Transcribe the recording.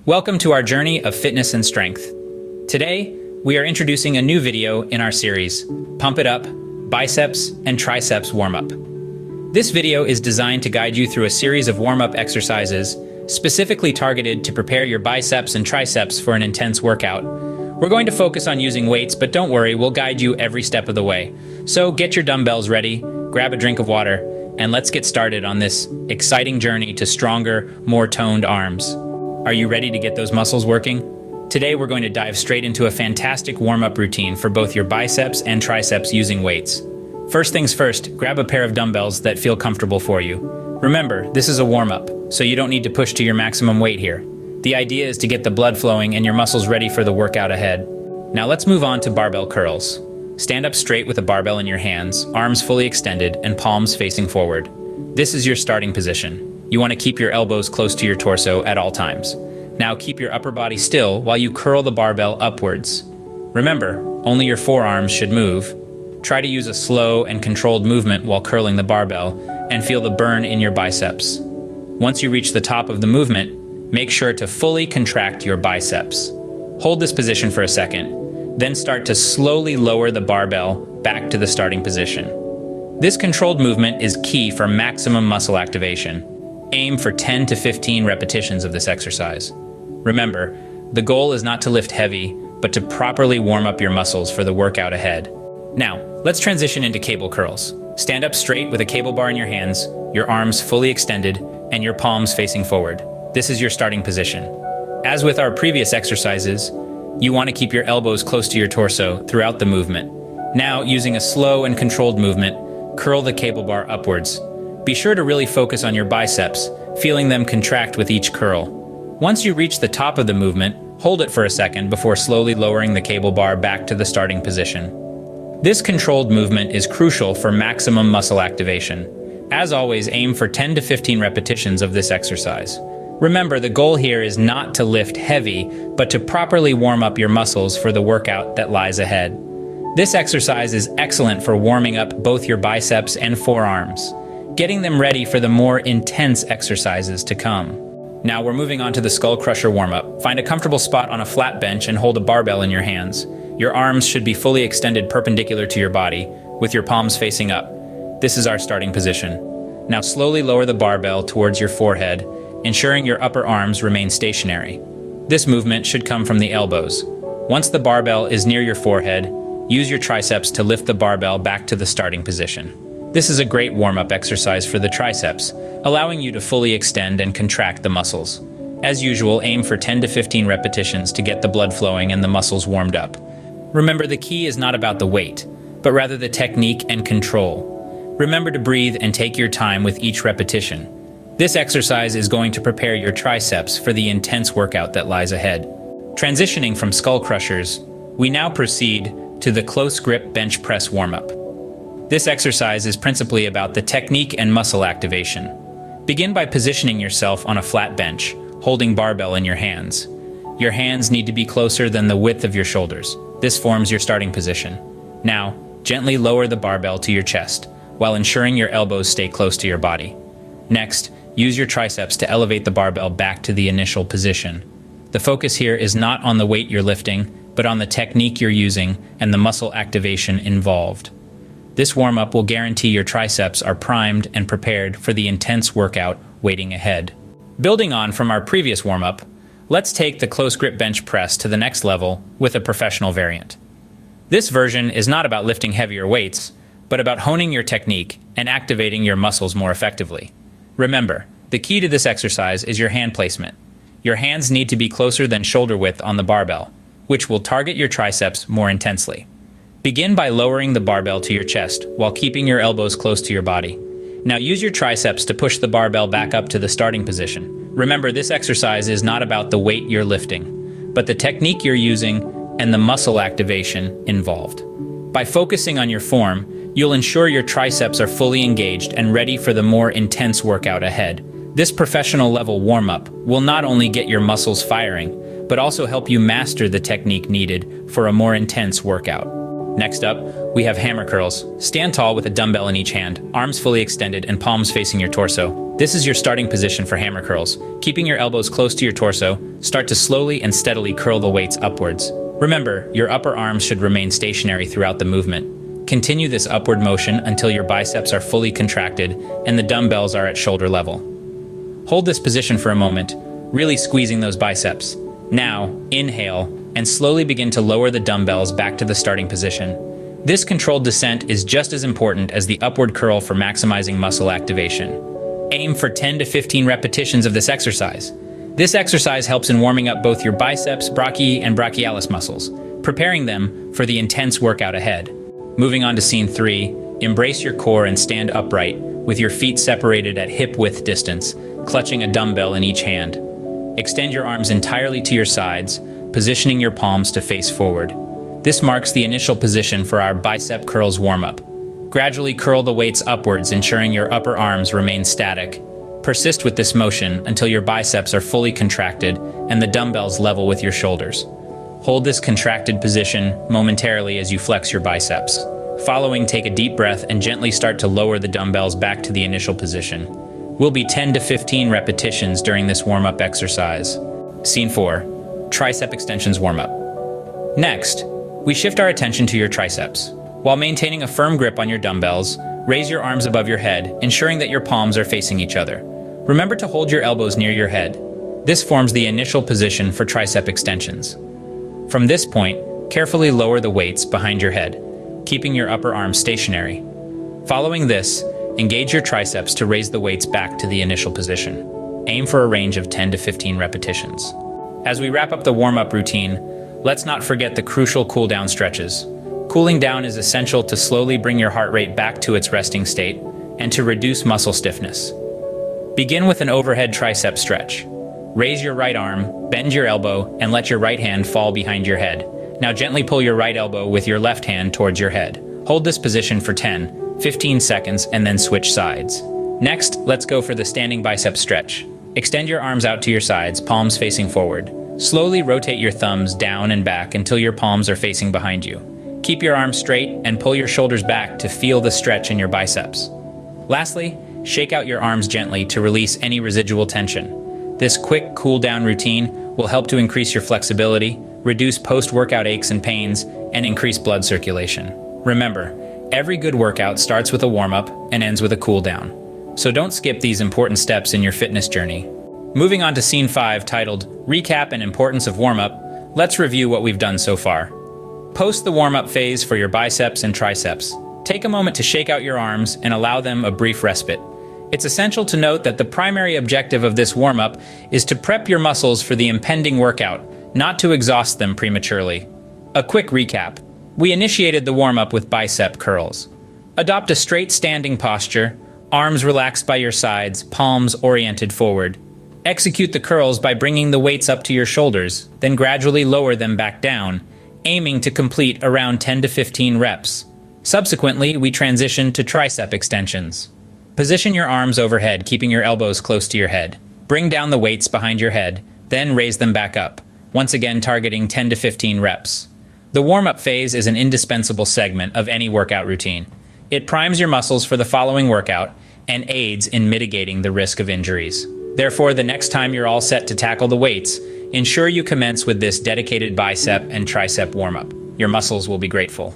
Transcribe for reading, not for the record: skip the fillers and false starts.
Welcome to our journey of fitness and strength. Today, we are introducing a new video in our series, Pump It Up, Biceps and Triceps Warm-Up. This video is designed to guide you through a series of warm-up exercises specifically targeted to prepare your biceps and triceps for an intense workout. We're going to focus on using weights, but don't worry, we'll guide you every step of the way. So get your dumbbells ready, grab a drink of water, and let's get started on this exciting journey to stronger, more toned arms. Are you ready to get those muscles working? Today we're going to dive straight into a fantastic warm-up routine for both your biceps and triceps using weights. First things first, grab a pair of dumbbells that feel comfortable for you. Remember, this is a warm-up, so you don't need to push to your maximum weight here. The idea is to get the blood flowing and your muscles ready for the workout ahead. Now let's move on to barbell curls. Stand up straight with a barbell in your hands, arms fully extended and palms facing forward. This is your starting position. You want to keep your elbows close to your torso at all times. Now keep your upper body still while you curl the barbell upwards. Remember, only your forearms should move. Try to use a slow and controlled movement while curling the barbell and feel the burn in your biceps. Once you reach the top of the movement, make sure to fully contract your biceps. Hold this position for a second, then start to slowly lower the barbell back to the starting position. This controlled movement is key for maximum muscle activation. Aim for 10 to 15 repetitions of this exercise. Remember, the goal is not to lift heavy, but to properly warm up your muscles for the workout ahead. Now, let's transition into cable curls. Stand up straight with a cable bar in your hands, your arms fully extended, and your palms facing forward. This is your starting position. As with our previous exercises, you want to keep your elbows close to your torso throughout the movement. Now, using a slow and controlled movement, curl the cable bar upwards. Be sure to really focus on your biceps, feeling them contract with each curl. Once you reach the top of the movement, hold it for a second before slowly lowering the cable bar back to the starting position. This controlled movement is crucial for maximum muscle activation. As always, aim for 10 to 15 repetitions of this exercise. Remember, the goal here is not to lift heavy, but to properly warm up your muscles for the workout that lies ahead. This exercise is excellent for warming up both your biceps and forearms, getting them ready for the more intense exercises to come. Now we're moving on to the skull crusher warm-up. Find a comfortable spot on a flat bench and hold a barbell in your hands. Your arms should be fully extended perpendicular to your body, with your palms facing up. This is our starting position. Now slowly lower the barbell towards your forehead, ensuring your upper arms remain stationary. This movement should come from the elbows. Once the barbell is near your forehead, use your triceps to lift the barbell back to the starting position. This is a great warm-up exercise for the triceps, allowing you to fully extend and contract the muscles. As usual, aim for 10 to 15 repetitions to get the blood flowing and the muscles warmed up. Remember, the key is not about the weight, but rather the technique and control. Remember to breathe and take your time with each repetition. This exercise is going to prepare your triceps for the intense workout that lies ahead. Transitioning from skull crushers, we now proceed to the close grip bench press warm-up. This exercise is principally about the technique and muscle activation. Begin by positioning yourself on a flat bench, holding barbell in your hands. Your hands need to be closer than the width of your shoulders. This forms your starting position. Now, gently lower the barbell to your chest, while ensuring your elbows stay close to your body. Next, use your triceps to elevate the barbell back to the initial position. The focus here is not on the weight you're lifting, but on the technique you're using and the muscle activation involved. This warm-up will guarantee your triceps are primed and prepared for the intense workout waiting ahead. Building on from our previous warm-up, let's take the close grip bench press to the next level with a professional variant. This version is not about lifting heavier weights, but about honing your technique and activating your muscles more effectively. Remember, the key to this exercise is your hand placement. Your hands need to be closer than shoulder width on the barbell, which will target your triceps more intensely. Begin by lowering the barbell to your chest while keeping your elbows close to your body. Now use your triceps to push the barbell back up to the starting position. Remember, this exercise is not about the weight you're lifting, but the technique you're using and the muscle activation involved. By focusing on your form, you'll ensure your triceps are fully engaged and ready for the more intense workout ahead. This professional level warm-up will not only get your muscles firing, but also help you master the technique needed for a more intense workout. Next up, we have hammer curls. Stand tall with a dumbbell in each hand, arms fully extended and palms facing your torso. This is your starting position for hammer curls, keeping your elbows close to your torso start to slowly and steadily curl the weights upwards. Remember, your upper arms should remain stationary throughout the movement. Continue this upward motion until your biceps are fully contracted and the dumbbells are at shoulder level. Hold this position for a moment, really squeezing those biceps. Now, inhale, and slowly begin to lower the dumbbells back to the starting position. This controlled descent is just as important as the upward curl for maximizing muscle activation. Aim for 10 to 15 repetitions of this exercise. This exercise helps in warming up both your biceps, brachii, and brachialis muscles, preparing them for the intense workout ahead. Moving on to scene 3, embrace your core and stand upright, with your feet separated at hip-width distance, clutching a dumbbell in each hand. Extend your arms entirely to your sides, positioning your palms to face forward. This marks the initial position for our bicep curls warm-up. Gradually curl the weights upwards, ensuring your upper arms remain static. Persist with this motion until your biceps are fully contracted and the dumbbells level with your shoulders. Hold this contracted position momentarily as you flex your biceps. Following, take a deep breath and gently start to lower the dumbbells back to the initial position. Will be 10 to 15 repetitions during this warm-up exercise. Scene 4, tricep extensions warm-up. Next, we shift our attention to your triceps. While maintaining a firm grip on your dumbbells, raise your arms above your head, ensuring that your palms are facing each other. Remember to hold your elbows near your head. This forms the initial position for tricep extensions. From this point, carefully lower the weights behind your head, keeping your upper arms stationary. Following this, engage your triceps to raise the weights back to the initial position. Aim for a range of 10 to 15 repetitions. As we wrap up the warm-up routine, let's not forget the crucial cool-down stretches. Cooling down is essential to slowly bring your heart rate back to its resting state and to reduce muscle stiffness. Begin with an overhead tricep stretch. Raise your right arm, bend your elbow, and let your right hand fall behind your head. Now gently pull your right elbow with your left hand towards your head. Hold this position for 10, 15 seconds and then switch sides. Next, let's go for the standing bicep stretch. Extend your arms out to your sides, palms facing forward. Slowly rotate your thumbs down and back until your palms are facing behind you. Keep your arms straight and pull your shoulders back to feel the stretch in your biceps. Lastly, shake out your arms gently to release any residual tension. This quick cool-down routine will help to increase your flexibility, reduce post-workout aches and pains, and increase blood circulation. Remember, every good workout starts with a warm-up and ends with a cool-down. So don't skip these important steps in your fitness journey. Moving on to scene 5, titled Recap and Importance of Warm-Up, let's review what we've done so far. Post the warm-up phase for your biceps and triceps. Take a moment to shake out your arms and allow them a brief respite. It's essential to note that the primary objective of this warm-up is to prep your muscles for the impending workout, not to exhaust them prematurely. A quick recap. We initiated the warm-up with bicep curls. Adopt a straight standing posture, arms relaxed by your sides, palms oriented forward. Execute the curls by bringing the weights up to your shoulders, then gradually lower them back down, aiming to complete around 10 to 15 reps. Subsequently, we transition to tricep extensions. Position your arms overhead, keeping your elbows close to your head. Bring down the weights behind your head, then raise them back up, once again targeting 10 to 15 reps. The warm-up phase is an indispensable segment of any workout routine. It primes your muscles for the following workout and aids in mitigating the risk of injuries. Therefore, the next time you're all set to tackle the weights, ensure you commence with this dedicated bicep and tricep warm-up. Your muscles will be grateful.